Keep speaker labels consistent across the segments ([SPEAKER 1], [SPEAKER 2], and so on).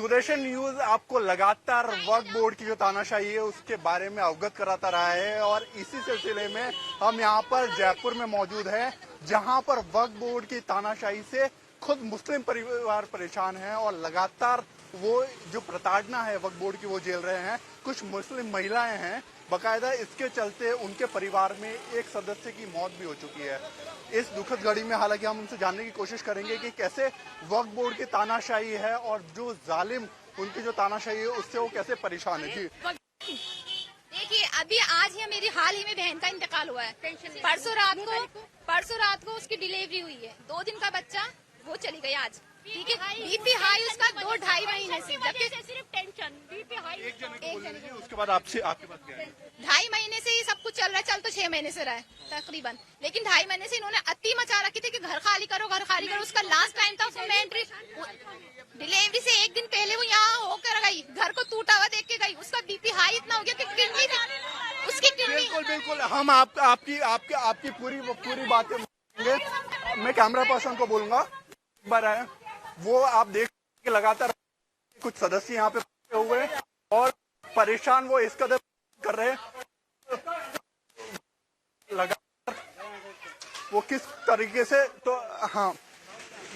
[SPEAKER 1] Sudarshan news आपको लगातार वक्फ board की जो तानाशाही है उसके बारे में अवगत कराता रहा है और इसी सिलसिले में हम यहाँ पर जयपुर में मौजूद हैं, जहाँ पर वक्फ बोर्ड की तानाशाही से खुद मुस्लिम परिवार परेशान हैं और लगातार वो जो प्रताड़ना है वक्फ बोर्ड की वो झेल रहे हैं। कुछ मुस्लिम महिलाएं हैं, बकायदा इसके चलते उनके परिवार में एक सदस्य की मौत भी हो चुकी है। इस दुखद घड़ी में हालांकि हम उनसे जानने की कोशिश करेंगे कि कैसे वक्फ बोर्ड की तानाशाही है और जो जालिम उनकी जो तानाशाही है उससे वो कैसे परेशान है। जी
[SPEAKER 2] देखिए, अभी आज ही मेरी हाल ही में बहन का इंतकाल हुआ है। परसों रात को उसकी डिलीवरी हुई है। 2 दिन का बच्चा, वो चली गई आज। ठीक है, बीपी हाई उसका 2-2.5 महीने से, जबकि सिर्फ टेंशन बीपी हाई।
[SPEAKER 1] एक जने को बोल दीजिए, उसके बाद आपके पास क्या है?
[SPEAKER 2] 2.5 महीने से ही सब कुछ चल रहा है। चल तो 6 महीने से रहा है तकरीबन, लेकिन 2.5 महीने से इन्होंने अति मचा रखी थी कि घर खाली करो, घर खाली करो। उसका लास्ट टाइम था, उसको एंट्री डिलीवरी से 1 दिन पहले वो यहाँ होकर गई, घर को टूटा हुआ देख के गई। उसका बीपी हाई इतना हो गया कि किडनी उसकी किडनी।
[SPEAKER 1] बिल्कुल हम आपकी पूरी बातें मैं कैमरा पर्सन को बोलूंगा बार है वो आप देख के लगातार कुछ सदस्य यहाँ पे हुए और परेशान वो इस कदर कर रहे हैं लगातार वो किस तरीके से। तो हाँ,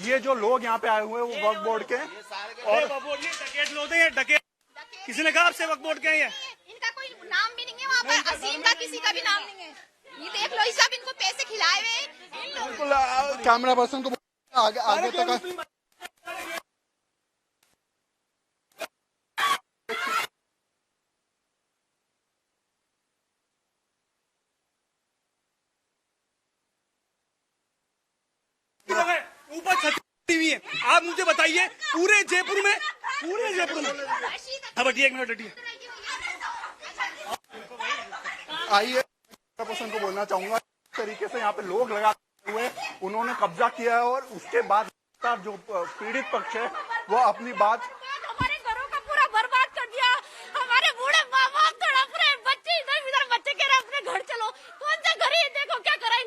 [SPEAKER 1] ये जो लोग यहाँ पे आए हुए हैं वो वक्फ बोर्ड के और
[SPEAKER 3] डकैत लोग हैं। डकैत किसी ने कहा आपसे वक्फ बोर्ड के हैं?
[SPEAKER 2] इनका कोई नाम भी नहीं है वहाँ पर। अजीम का किसी का भी नाम नहीं है। ये देख लो, सब इनको पैसे खिलाए हुए।
[SPEAKER 1] बिल्कुल कैमरा पर्सन को आगे तक
[SPEAKER 3] ऊपर छतरी हुई है। आप मुझे बताइए, पूरे जयपुर में अब 1 मिनट हटिए।
[SPEAKER 1] आइए, पर्सन को बोलना चाहूंगा, इस तरीके से यहाँ पे लोग लगा हुए उन्होंने कब्जा किया है और उसके बाद जो पीड़ित पक्ष है वो अपनी बात
[SPEAKER 2] हमारे घरों का पूरा बर्बाद कर दिया। हमारे बूढ़े माँ बाप तड़प रहे, बच्चे इधर बच्चे कह रहे अपने घर चलो। कौन सा घर है? देखो क्या करे,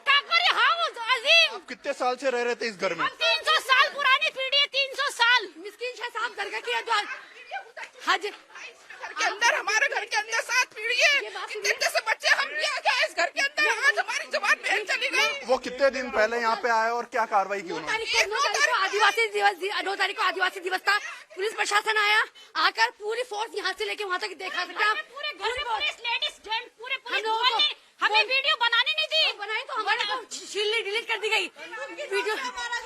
[SPEAKER 2] क्या करे। हाँ वो अजीम,
[SPEAKER 1] आप कितने साल से रह रहे थे इस घर में?
[SPEAKER 2] 300 साल पुरानी पीढ़ी है, 300 साल। मिस्किन शाह साहब घर का किया द्वार हज घर के अंदर, हमारे घर के अंदर 7 पीढ़ी है। कितने से बच्चे हम क्या इस घर के अंदर। आज हमारी जवान बहन चली गई।
[SPEAKER 1] वो कितने दिन पहले यहाँ पे आए और क्या कार्रवाई की उन्होंने?
[SPEAKER 2] 9 तारीख को आदिवासी दिवस था। पुलिस प्रशासन आया, आकर पूरी फोर्स यहाँ से लेके वहाँ तक देखा सकते हैं। पूरे पुलिस, लेडीज जेंट्स पूरे पुलिस हमें वीडियो बनाने नहीं दी। बनाई तो हमारे डिलीट कर दी गई। वीडियो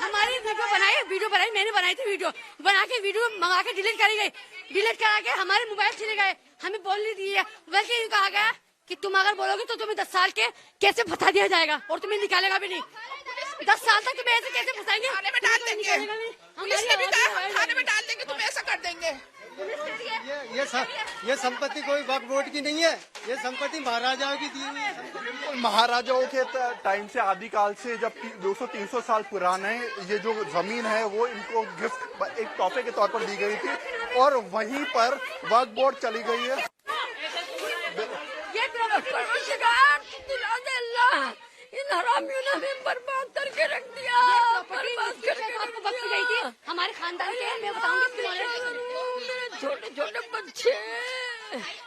[SPEAKER 2] हमारी वीडियो बनाई मैंने बनाई थी। वीडियो बना के वीडियो मंगा के डिलीट करी गई। डिलीट करा के हमारे मोबाइल चले गए। हमें बोल नहीं दिया, बल्कि कहा गया कि तुम अगर बोलोगे तो तुम्हें 10 साल के कैसे फंसा दिया जाएगा और तुम्हें निकालेगा भी नहीं। 10 साल तक तुम्हें ऐसे कैसे फंसाएंगे? थाने में डाल देंगे। पुलिस ने भी कहा थाने में डाल देंगे, तुम्हें ऐसा कर देंगे।
[SPEAKER 4] ये संपत्ति कोई वक्फ बोर्ड की नहीं है, ये संपत्ति महाराजाओं की दी हुई है।
[SPEAKER 1] महाराजाओं के टाइम से, आदिकाल से, जब 200-300 साल पुराने ये जो जमीन है वो इनको गिफ्ट एक तोहफे के तौर पर दी गई थी और वहीं पर वक्फ बोर्ड चली गई है।
[SPEAKER 2] इन हरामियों ने हमें बर्बाद करके रख दिया। गई थी हमारे खानदान के, मैं बताऊंगी, छोटे बच्चे।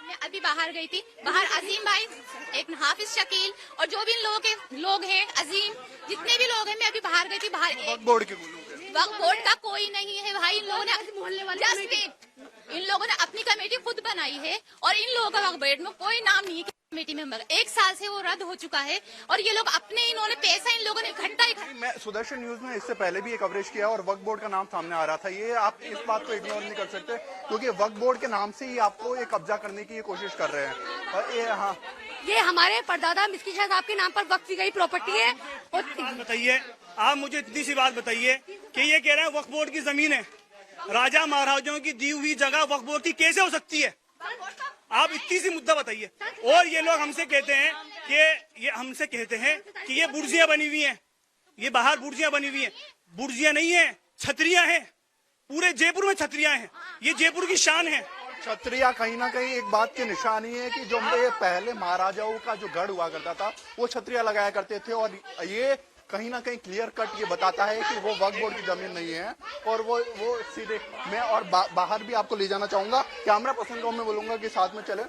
[SPEAKER 2] मैं अभी बाहर गई थी, बाहर अजीम भाई, एक हाफिज शकील और जो भी लोग हैं अजीम, जितने भी लोग हैं, मैं अभी बाहर गई थी। बाहर
[SPEAKER 1] वक्फ बोर्ड
[SPEAKER 2] का कोई नहीं है भाई। इन लोगों ने मोहल्ले वाले इन लोगों ने अपनी कमेटी खुद बनाई है और इन लोगों का वक्फ बोर्ड में कोई नाम नहीं है कमेटी मेंबर। 1 साल से वो रद्द हो चुका है और ये लोग इन्होंने पैसा इन लोगों ने इकट्ठा।
[SPEAKER 1] मैं सुदर्शन न्यूज में इससे पहले भी ये कवरेज किया और वक्फ बोर्ड का नाम सामने आ रहा था। ये आप इस बात को इग्नोर नहीं कर सकते क्योंकि वक्फ बोर्ड के नाम से ही आपको ये कब्जा करने की कोशिश कर रहे हैं। और
[SPEAKER 2] ये हमारे परदादा मिस्किन शाह साहब के नाम पर वक्फ की गई प्रॉपर्टी है।
[SPEAKER 3] बताइए, आप मुझे इतनी सी बात बताइए कि ये कह रहे हैं वक्फ बोर्ड की जमीन है, राजा महाराजाओं की दी हुई जगह वक्फ बोर्ड की कैसे हो सकती है? आप इतनी सी मुद्दा बताइए। और ये लोग हमसे कहते हैं कि ये बुर्जियां बनी हुई हैं, ये बाहर बुर्जियां बनी हुई हैं। बुर्जियां नहीं है, छतरियां हैं। पूरे जयपुर में छतरियां हैं, ये जयपुर की शान है।
[SPEAKER 1] छतरिया कहीं ना कहीं एक बात की निशानी है कि जो पहले महाराजाओं का जो गढ़ हुआ करता था वो छतरिया लगाया करते थे और ये कहीं ना कहीं क्लियर कट ये बताता है कि वो वक्फ बोर्ड की जमीन नहीं है। और वो सीधे मैं और बाहर भी आपको ले जाना चाहूंगा, कैमरा पर्सन को मैं बोलूंगा कि साथ में चले।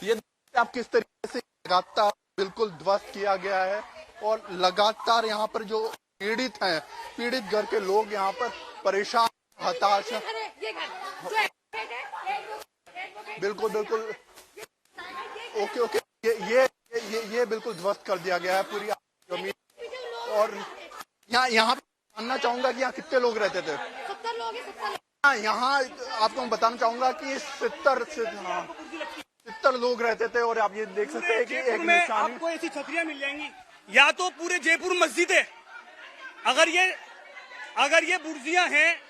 [SPEAKER 1] ये आप किस तरीके से लगातार बिल्कुल ध्वस्त किया गया है और लगातार यहाँ पर जो पीड़ित हैं, पीड़ित घर के लोग यहाँ पर परेशान, हताश हैं। बिल्कुल बिल्कुल ओके ओके ये बिल्कुल ध्वस्त कर दिया गया है पूरी जमीन। और यहाँ जानना चाहूंगा कि यहाँ कितने लोग रहते थे?
[SPEAKER 2] 70 लोग हैं, 70 लोग।
[SPEAKER 1] यहाँ आपको मैं बताना चाहूंगा कि 70 लोग रहते थे। और आप ये देख सकते हैं कि एक निशानी,
[SPEAKER 3] आपको ऐसी छतरियां मिल जाएंगी, या तो पूरे जयपुर मस्जिद है। अगर ये बुर्जियां हैं,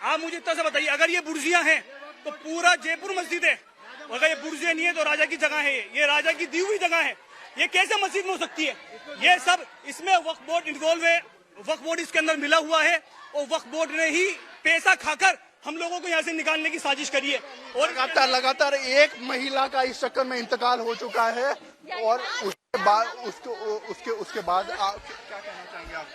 [SPEAKER 3] आप मुझे इतना सा बताइए, अगर ये बुर्जियां हैं तो पूरा जयपुर मस्जिद है। अगर ये बुर्जियां नहीं है तो राजा की जगह है, ये राजा की दी हुई जगह है। ये कैसे मस्जिद में हो सकती है? ये सब इसमें वक्फ बोर्ड इन्वॉल्व है, वक्फ बोर्ड इसके अंदर मिला हुआ है और वक्फ बोर्ड ने ही पैसा खाकर हम लोगों को यहाँ से निकालने की साजिश करी है। और
[SPEAKER 1] लगातार एक महिला का इस चक्कर में इंतकाल हो चुका है। और उसके बाद आप क्या कहना चाहेंगे? आप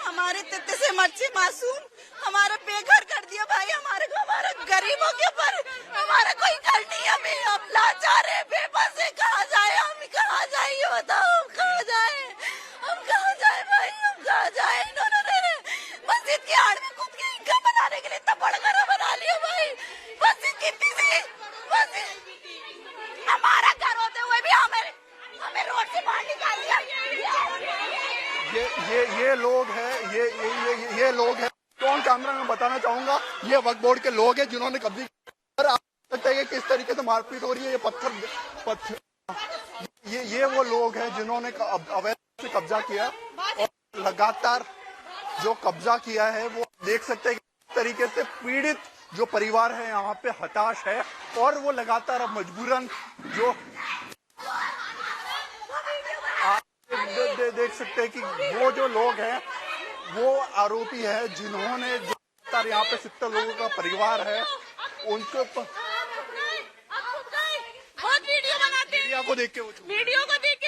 [SPEAKER 5] हमारे तित्ते से मच्छी मासूम हमारा बेघर कर दिया भाई, हमारा गरीबों के ऊपर हमारा कोई घर नहीं है। हम लाचार है, बेबस है, कहाँ जाए हम, कहाँ जाए ये बताओ, हम कहाँ जाए भाई, हम कहाँ जाए? इन्होंने मस्जिद की आड़ में खुद की इनकम बनाने के लिए इतना बड़ा घर बना लिया भाई। मस्जिद कितनी सी, हमारा घर होते हुए भी हमें रोड से बाहर निकाल दिया।
[SPEAKER 1] ये लोग हैं, ये लोग हैं। कौन कैमरा में बताना चाहूंगा, ये वक्फ बोर्ड के लोग हैं जिन्होंने कब्जे पर। आप सकते हैं कि किस तरीके से मारपीट हो रही है। ये पत्थर ये वो लोग हैं जिन्होंने अवैध से कब्जा किया और लगातार जो कब्जा किया है वो देख सकते हैं किस तरीके से पीड़ित जो परिवार है यहाँ पे हताश है। और वो लगातार अब मजबूरन जो देख सकते हैं कि वो जो लोग हैं वो आरोपी है जिन्होंने यहाँ पे 70 लोगों का परिवार है उनको
[SPEAKER 5] बहुत वीडियो बनाते हैं,
[SPEAKER 1] को देख के
[SPEAKER 5] वीडियो को देख के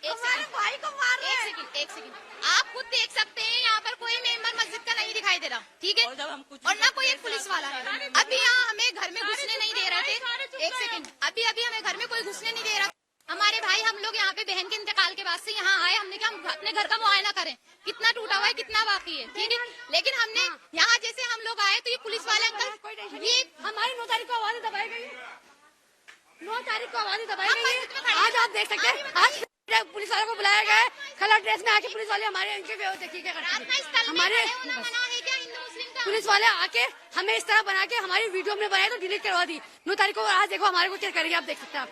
[SPEAKER 5] हमारे भाई को मार रहे हैं।
[SPEAKER 6] एक सेकंड आप खुद देख सकते हैं, यहाँ पर कोई मेंबर मस्जिद का नहीं दिखाई दे रहा, ठीक है? और ना कोई एक पुलिस वाला है। अभी यहाँ हमें घर में घुसने नहीं दे रहे थे। एक सेकंड, अभी हमें घर में कोई घुसने नहीं दे रहा। हमारे भाई हम लोग यहाँ पे बहन के इंतकाल के बाद से यहाँ आए, हमने कहा हम अपने घर का मुआयना करें, कितना टूटा हुआ है, कितना बाकी है, ठीक है? लेकिन हमने यहाँ जैसे हम लोग आए तो ये पुलिस वाले अंकल, ये
[SPEAKER 2] हमारी 9 तारीख को आवाज़ दबाई गई, 9 तारीख को आवाज़ दबाई गई। आज आप देख सकते हैं, आज पुलिस वालों को बुलाया गया है, कलर ड्रेस में आके पुलिस वाले हमारे इनके देखिए क्या करते हैं। हमारे पुलिस वाले आके हमें इस तरह बना के हमारी वीडियो हमने बनाई तो डिलीट करवा दी। 9 तारीख को आज देखो हमारे को क्या करेंगे, आप देख सकते हैं।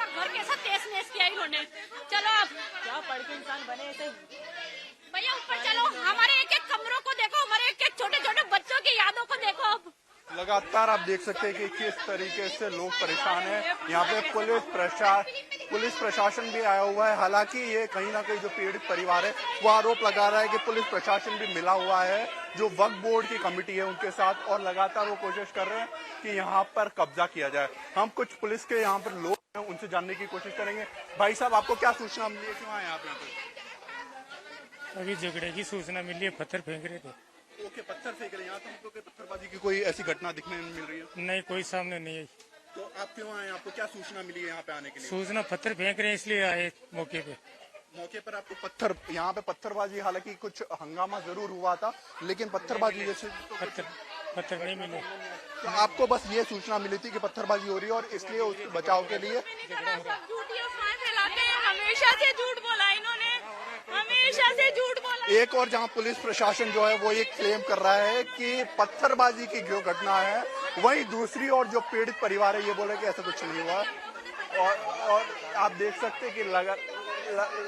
[SPEAKER 2] आप
[SPEAKER 5] घर कैसा तेज नेस किया इन्होंने। चलो आप क्या पढ़ के इंसान बने ऐसे भैया, ऊपर चलो, हमारे एक एक कमरों को देखो, हमारे एक एक छोटे छोटे बच्चों की यादों को देखो। अब
[SPEAKER 1] लगातार आप देख सकते हैं कि किस तरीके से लोग परेशान हैं। यहाँ पे पुलिस प्रशासन भी आया हुआ है। हालांकि ये कहीं ना कहीं जो पीड़ित परिवार है वो आरोप लगा रहा है कि पुलिस प्रशासन भी मिला हुआ है जो वक्फ बोर्ड की कमेटी है उनके साथ, और लगातार वो कोशिश कर रहे हैं कि यहाँ पर कब्जा किया जाए। हम कुछ पुलिस के यहाँ पर लोग हैं उनसे जानने की कोशिश करेंगे। भाई साहब, आपको क्या सूचना मिली है, क्यों आए आप यहाँ पे?
[SPEAKER 7] अभी झगड़े की सूचना मिली है, पत्थर फेंक रहे थे।
[SPEAKER 1] ओके, पत्थर फेंक रहे हैं। यहाँ तो हमको पत्थरबाजी की कोई ऐसी घटना दिखने में मिल रही है?
[SPEAKER 7] नहीं, कोई सामने नहीं है।
[SPEAKER 1] तो आप क्यों आए, आपको क्या सूचना मिली है यहाँ पे आने के लिए?
[SPEAKER 7] सूचना पत्थर फेंक रहे हैं इसलिए आए मौके पे।
[SPEAKER 1] मौके पर आपको पत्थर, यहाँ पे पत्थरबाजी, हालांकि कुछ हंगामा जरूर हुआ था लेकिन पत्थरबाजी जैसे
[SPEAKER 7] पत्थर नहीं मिले।
[SPEAKER 1] तो आपको बस ये सूचना मिली थी कि पत्थरबाजी हो रही है और इसलिए उसके बचाव के लिए
[SPEAKER 5] झूठी अफवाहें फैलाते हैं, हमेशा से झूठ बोला इन्होंने, हमेशा से झूठ बोला।
[SPEAKER 1] एक और जहां पुलिस प्रशासन जो है वो ये क्लेम कर रहा है कि पत्थरबाजी की जो घटना है, वहीं दूसरी ओर जो पीड़ित परिवार है ये बोले कि ऐसा कुछ नहीं हुआ। और आप देख सकते हैं कि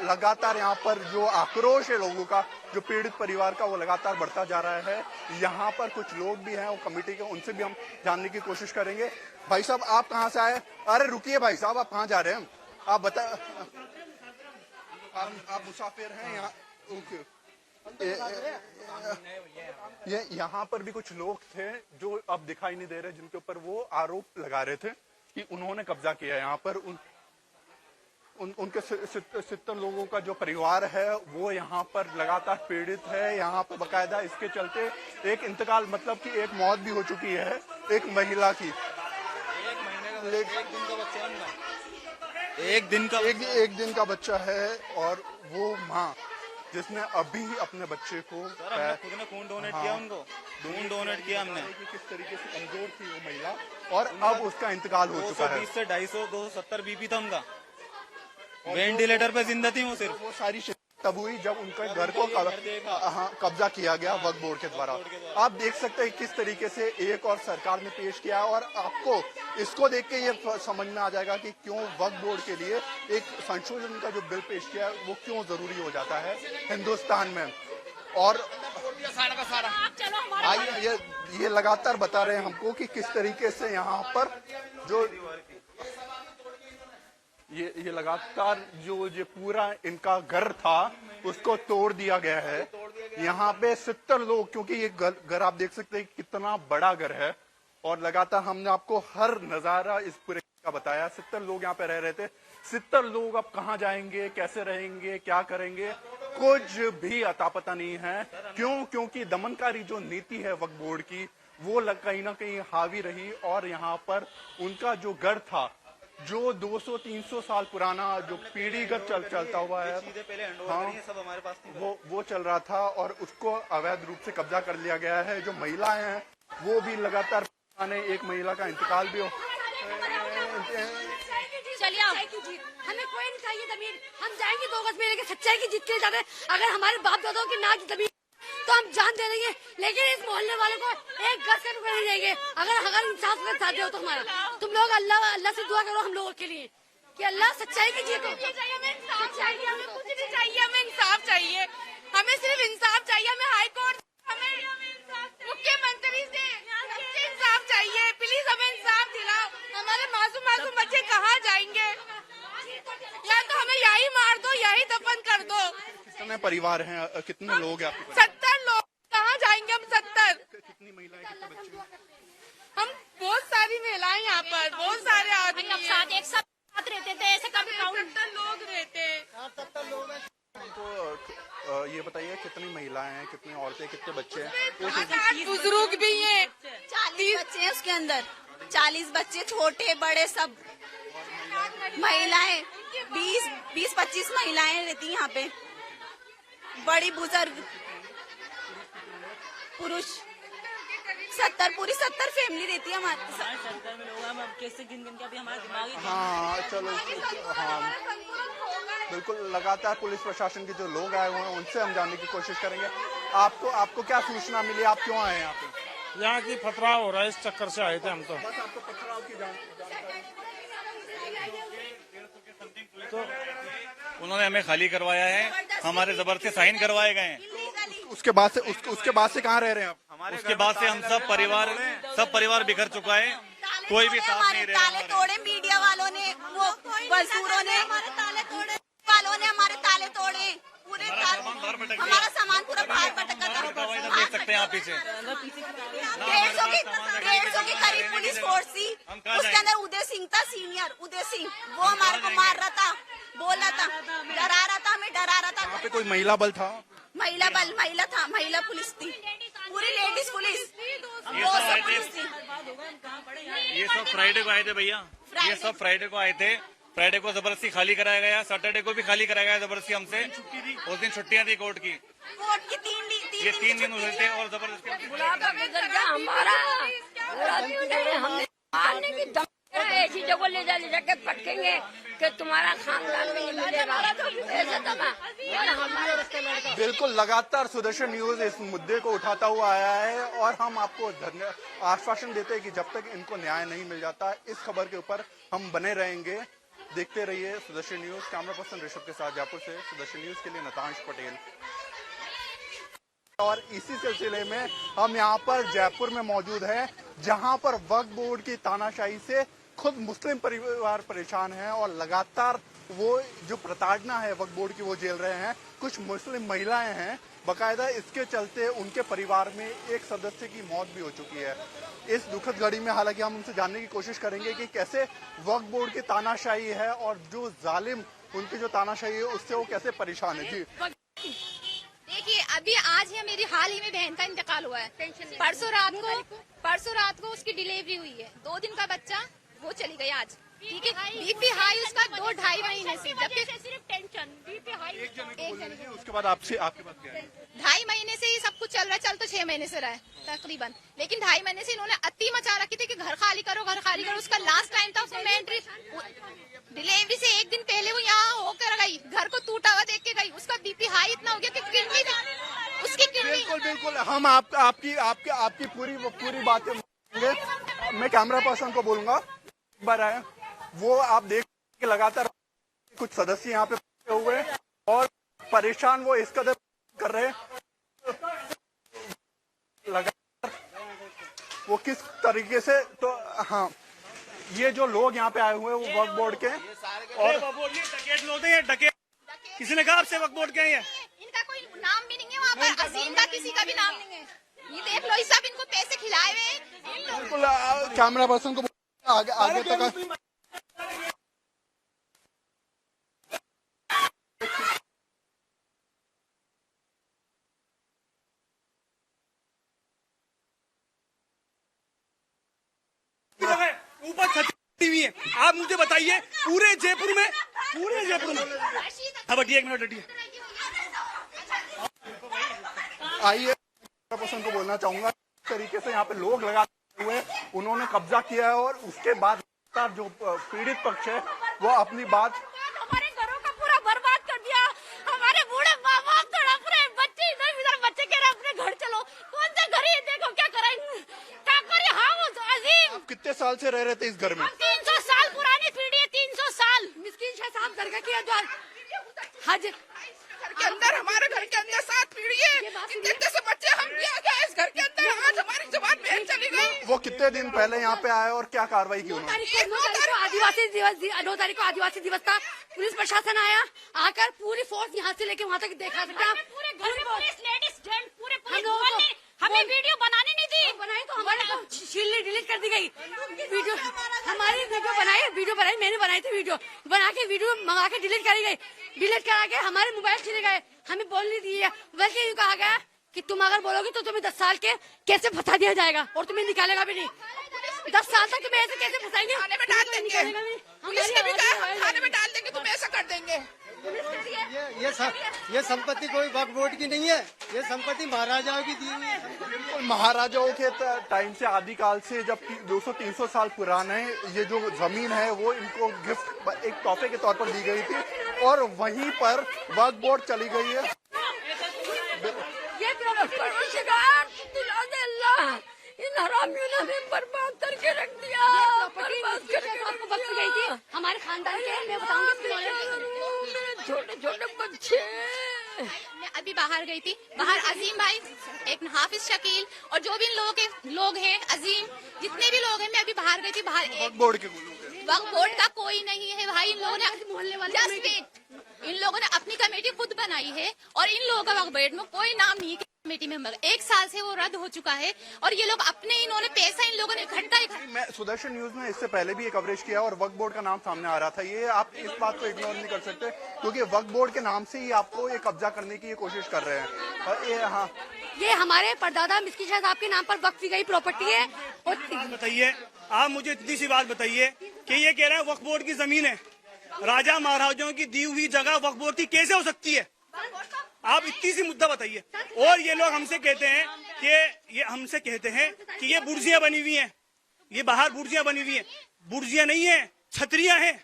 [SPEAKER 1] लगातार यहाँ पर जो आक्रोश है लोगों का, जो पीड़ित परिवार का, वो लगातार बढ़ता जा रहा है। यहाँ पर कुछ लोग भी हैं वो कमेटी के, उनसे भी हम जानने की कोशिश करेंगे। भाई साहब, आप कहाँ से आए? अरे रुकिए भाई साहब, आप कहाँ जा रहे हैं? आप बता, आप मुसाफिर हैं यहाँ? ओके, ये यहाँ पर भी कुछ लोग थे जो अब दिखाई नहीं दे रहे, जिनके ऊपर वो आरोप लगा रहे थे कि उन्होंने कब्जा किया यहाँ पर। उनके 70 लोगों का जो परिवार है वो यहाँ पर लगातार पीड़ित है। यहाँ पर बकायदा इसके चलते एक इंतकाल, मतलब कि एक मौत भी हो चुकी है एक महिला की। एक दिन का बच्चा है और वो माँ जिसने अभी अपने बच्चे को
[SPEAKER 8] खुद ने खून डोनेट किया, उनको खून डोनेट किया हमने।
[SPEAKER 1] किस तरीके से कमजोर थी वो महिला और अब उसका इंतकाल हो चुका है।
[SPEAKER 8] 220 से 250 270 बीपी था उनका, वेंटिलेटर पे जिंदा थी वो सिर्फ।
[SPEAKER 1] वो सारी शिकायत तब हुई जब उनके घर को कब्जा किया गया वक्फ बोर्ड के द्वारा। आप देख सकते हैं किस तरीके से एक और सरकार ने पेश किया और आपको इसको देख के ये समझ में आ जाएगा कि क्यों वक्फ बोर्ड के लिए एक संशोधन का जो बिल पेश किया है वो क्यों जरूरी हो जाता है हिंदुस्तान में। और आइए ये लगातार बता रहे हैं हमको कि किस तरीके से यहाँ पर जो ये लगातार जो पूरा इनका घर था उसको तोड़ दिया गया है। यहाँ पे 70 लोग, क्योंकि ये घर आप देख सकते हैं कितना बड़ा घर है और लगातार हमने आपको हर नजारा इस पूरे का बताया। 70 लोग यहाँ पे रह रहे थे। 70 लोग अब कहाँ जाएंगे, कैसे रहेंगे, क्या करेंगे, कुछ भी अता पता नहीं है। क्यों? क्योंकि दमनकारी जो नीति है वक्फ बोर्ड की वो कहीं ना कहीं हावी रही और यहाँ पर उनका जो घर था जो 200-300 साल पुराना जो पीढ़ीगत चलता हुआ है, हाँ,
[SPEAKER 8] सब हमारे पास
[SPEAKER 1] वो चल रहा था और उसको अवैध रूप से कब्जा कर लिया गया है। जो महिलाएं हैं वो भी लगातार, एक महिला का इंतकाल भी हो।
[SPEAKER 2] चलिए हमें कोई नहीं चाहिए जमीन, हम जाएंगे 2 गज में, लेकिन सच्चाई की जीत के जाते हैं। अगर हमारे बाप दादाओं की ना की जमीन तो हम जान दे देंगे, लेकिन इस मोहल्ले वाले को एक गज का टुकड़ा नहीं देंगे। अगर इंसाफ का साथ हो तो हमारा, तुम लोग अल्लाह से दुआ करो हम लोगों के लिए कि अल्लाह सच्चाई की जीत हो।
[SPEAKER 6] हमें इंसाफ चाहिए, हमें कुछ नहीं चाहिए, हमें इंसाफ चाहिए, हमें सिर्फ इंसाफ चाहिए। हमें हाई कोर्ट, हमें मुख्यमंत्री से इंसाफ चाहिए। प्लीज हमें इंसाफ दिलाओ। हमारे मासूम बच्चे कहाँ जाएंगे? या तो हमें यही मार दो, यही दफन कर दो।
[SPEAKER 1] कितने परिवार हैं, कितने लोग हैं आपके?
[SPEAKER 6] 70 लोग। कहाँ जाएंगे हम 70?
[SPEAKER 1] कितनी महिलाएं, कितने बच्चे?
[SPEAKER 6] हम बहुत सारी महिलाएं यहाँ पर, बहुत सारे आदमी
[SPEAKER 2] एक साथ रहते थे, ऐसे कभी
[SPEAKER 6] 70 लोग रहते।
[SPEAKER 1] तो ये बताइए कितनी महिलाएं हैं, कितनी औरतें, कितने बच्चे हैं?
[SPEAKER 6] बुजुर्ग भी हैं।
[SPEAKER 5] 40 बच्चे हैं उसके अंदर, 40 बच्चे, छोटे बड़े सब। महिलाएं 20-25 महिलाएं रहती यहाँ पे, बड़ी बुजुर्ग, पुरुष 70, पूरी 70 फैमिली रहती है हमारे।
[SPEAKER 9] 70 में लोग हम कैसे गिन के अभी हमारा दिमाग ही।
[SPEAKER 1] हाँ चलो, हाँ बिल्कुल, लगातार पुलिस प्रशासन के जो लोग आए हुए हैं उनसे हम जानने की कोशिश करेंगे। आपको क्या सूचना मिली, आप क्यों आए यहाँ पे?
[SPEAKER 7] यहाँ की पथराव हो रहा है, इस चक्कर से आए थे हम तो।
[SPEAKER 1] बस आपको पथराव की
[SPEAKER 8] तो उन्होंने हमें खाली करवाया है, हमारे जबरदस्ती साइन करवाए गए हैं।
[SPEAKER 1] उसके बाद से कहाँ रह रहे हैं आप?
[SPEAKER 8] उसके बाद से हम सब परिवार बिखर चुका है, कोई भी साथ नहीं रह
[SPEAKER 5] ताले तोड़े मीडिया वालों ने, वो मजदूरों ने, हमारे ताले तोड़े, पूरे हमारा सामान पूरा बाहर भटका था।
[SPEAKER 8] देख सकते हैं आप पीछे
[SPEAKER 5] 150 के करीब पुलिस फोर्स थी। उसके अंदर उदय सिंह था, सीनियर उदय सिंह, वो हमारे को मार रहा था, बोल रहा था, डरा रहा था, हमें डरा रहा था।
[SPEAKER 1] वहाँ पे कोई महिला बल था?
[SPEAKER 5] महिला था, महिला पुलिस थी, पूरी लेडीज पुलिस, 200 पुलिस थी।
[SPEAKER 8] ये सब फ्राइडे को आए थे भैया, ये सब फ्राइडे को आए थे। फ्राइडे को जबरदस्ती खाली कराया गया, सैटरडे को भी खाली कराया गया जबरदस्ती हमसे। उस दिन छुट्टियां थी कोर्ट की, ये 3 दिन हुए थे और जबरदस्ती
[SPEAKER 2] ऐसी जगह ले जाके पटकेंगे कि तुम्हारा खानदान में नहीं मिलेगा, ऐसा दबा।
[SPEAKER 1] बिल्कुल, लगातार सुदर्शन न्यूज इस मुद्दे को उठाता हुआ आया है और हम आपको आश्वासन देते हैं कि जब तक इनको न्याय नहीं मिल जाता इस खबर के ऊपर हम बने रहेंगे। देखते रहिए Sudarshan news. Camera person Rishabh के साथ जयपुर से सुदर्शन न्यूज के लिए नतांश पटेल। और इसी सिलसिले में हम यहाँ पर जयपुर में मौजूद हैं, जहाँ पर वक्फ बोर्ड की तानाशाही से खुद मुस्लिम परिवार परेशान हैं और लगातार वो जो प्रताड़ना है वक्फ बोर्ड की वो झेल रहे हैं। कुछ मुस्लिम महिलाएं हैं, बकायदा इसके चलते उनके परिवार में एक सदस्य की मौत भी हो चुकी है। इस दुखद घड़ी में हालांकि हम उनसे जानने की कोशिश करेंगे कि कैसे वक्फ बोर्ड की तानाशाही है और जो जालिम उनकी जो तानाशाही है उससे वो कैसे परेशान है। जी
[SPEAKER 6] देखिए, अभी आज ही मेरी हाल ही में बहन का इंतकाल हुआ है। परसों रात को उसकी डिलीवरी हुई है। 2 दिन का बच्चा, वो चली गई आज। ठीक है, बीपी हाई उसका 2-2.5 महीने से, जबकि सिर्फ टेंशन बीपी हाई।
[SPEAKER 1] उसके बाद आपके पास क्या है?
[SPEAKER 6] 2.5 महीने से ही सब कुछ चल रहा है। चल तो 6 महीने से रहा है तकरीबन, लेकिन 2.5 महीने से इन्होंने अति मचा रखी थी कि घर खाली करो, घर खाली करो। उसका लास्ट टाइम था, उसको मैं एंट्री डिलीवरी से 1 दिन पहले वो यहाँ होकर गई, घर को टूटा हुआ देख के गई। उसका बीपी हाई इतना हो गया कि किडनी उसकी किडनी।
[SPEAKER 1] बिल्कुल हम आपकी पूरी बातें मैं कैमरा पर्सन को बोलूंगा एक बार आए। वो आप देख के लगातार कुछ सदस्य यहाँ पे बैठे हुए और परेशान वो इस कदर कर रहे हैं लगातार वो किस तरीके से। तो हाँ, ये जो लोग यहाँ पे आए हुए हैं वो वक्फ बोर्ड के और
[SPEAKER 3] वक्फ बोर्ड डकैत लोग हैं। डकैत किसी ने कहा आपसे वक्फ बोर्ड के हैं?
[SPEAKER 6] इनका कोई नाम भी नहीं है वहाँ पर, अजीम का किसी का भी नाम नहीं है। ये देख लो, इस सब इनको पैसे खिलाए हुए।
[SPEAKER 1] बिल्कुल कैमरा पर्सन को आगे तक
[SPEAKER 3] ऊपर छतरी हुई है। आप मुझे बताइए, पूरे जयपुर में अब हटिए, 1 मिनट हटिए।
[SPEAKER 1] आइए पर्सन को बोलना चाहूंगा, इस तरीके से यहाँ पे लोग लगा हुए उन्होंने कब्जा किया है और उसके बाद जो पीड़ित पक्ष है वो अपनी बात
[SPEAKER 2] हमारे घरों का पूरा बर्बाद कर दिया। हमारे बूढ़े माँ बाप तड़प रहे, बच्चे इधर बच्चे कह रहे अपने घर चलो। कौन सा घर है, देखो क्या करेंगे, क्या करें। हाँ वो अजीम,
[SPEAKER 1] आप कितने साल से रह रहे थे इस घर में?
[SPEAKER 2] 300 साल पुरानी पीढ़ी है, 300 साल। मिस्किन शाह साहब दरगाह किया जो हज
[SPEAKER 5] के अंदर, हमारे घर के अंदर 7 पीढ़ी है। कितने से बच्चे हम भी आ गए इस घर के अंदर। आज हमारी जवान बहन चली गई।
[SPEAKER 1] वो कितने दिन पहले यहाँ पे आए और क्या कार्रवाई की उन्होंने?
[SPEAKER 2] 9 तारीख को आदिवासी दिवस था। पुलिस प्रशासन आया, आकर पूरी फोर्स यहाँ से लेके वहाँ तक देखा सकते हैं। पूरे घर में पुलिस, लेडीज, जेंट्स, पूरे पुलिस हमें वीडियो बनाने नहीं दी। बनाई तो हमारे को शील्ड डिलीट कर दी गई। वीडियो हमारी वीडियो बनाई, मैंने बनाई थी। वीडियो बना के वीडियो मंगा के डिलीट करी गई। डिलीट करा के हमारे मोबाइल चले गए, हमें बोल नहीं दिए। बल्कि यूँ कहा गया कि तुम अगर बोलोगे तो तुम्हें 10 साल के कैसे फंसा दिया जाएगा और तुम्हें निकालेगा भी नहीं। 10 साल तक तुम्हें ऐसे कैसे फंसाएंगे,
[SPEAKER 5] थाने में डाल देंगे। पुलिस ने भी कहा थाने में डाल देंगे, तुम ऐसा कर देंगे।
[SPEAKER 4] ये संपत्ति कोई वक्फ बोर्ड की नहीं है, ये संपत्ति महाराजाओं की दी हुई है।
[SPEAKER 1] बिल्कुल महाराजाओं के टाइम से, आदिकाल से, जब 200-300 साल पुराने ये जो जमीन है वो इनको गिफ्ट एक तोहफे के तौर पर दी गई थी और वहीं पर वक्फ बोर्ड चली गई है।
[SPEAKER 2] इन हरामियों ने हमें बर्बाद करके रख दिया। आपको वक्त गई थी हमारे खानदान के, मैं बताऊंगी। छोटे बच्चे,
[SPEAKER 6] मैं अभी बाहर गई थी, बाहर अजीम भाई, एक हाफिज शकील और जो भी लोग हैं अजीम, जितने भी लोग हैं, मैं अभी बाहर गई थी। बाहर
[SPEAKER 1] वक्फ बोर्ड के
[SPEAKER 6] वक्फ बोर्ड का कोई नहीं है भाई। इन लोगों ने मोहल्ले वाले इन लोगों ने अपनी कमेटी खुद बनाई है और इन लोगों का वक्फ बोर्ड में कोई नाम नहीं है कमेटी मेंबर। 1 साल से वो रद्द हो चुका है और ये लोग अपने इन्होंने पैसा इन लोगों ने इकट्ठा।
[SPEAKER 1] मैं सुदर्शन न्यूज में इससे पहले भी ये कवरेज किया और वक्फ बोर्ड का नाम सामने आ रहा था। ये आप इस बात को इग्नोर नहीं कर सकते क्योंकि वक्फ बोर्ड के नाम से ही आपको ये कब्जा करने की ये कोशिश कर रहे हैं। और
[SPEAKER 2] ये हमारे परदादा मिस्किन शाह साहब के नाम पर वक्फ की गई प्रॉपर्टी है। और
[SPEAKER 3] बताइए, आप मुझे इतनी सी बात बताइए कि ये कह रहे हैं वक्फ बोर्ड की जमीन है, राजा महाराजाओं की दी हुई जगह वक्फ बोर्ड की कैसे हो सकती है? आप इतनी सी मुद्दा बताइए। और ये लोग हमसे कहते हैं कि ये बुर्जियां बनी हुई हैं, ये बाहर बुर्जियां बनी हुई हैं। बुर्जियां नहीं है, छतरियां हैं।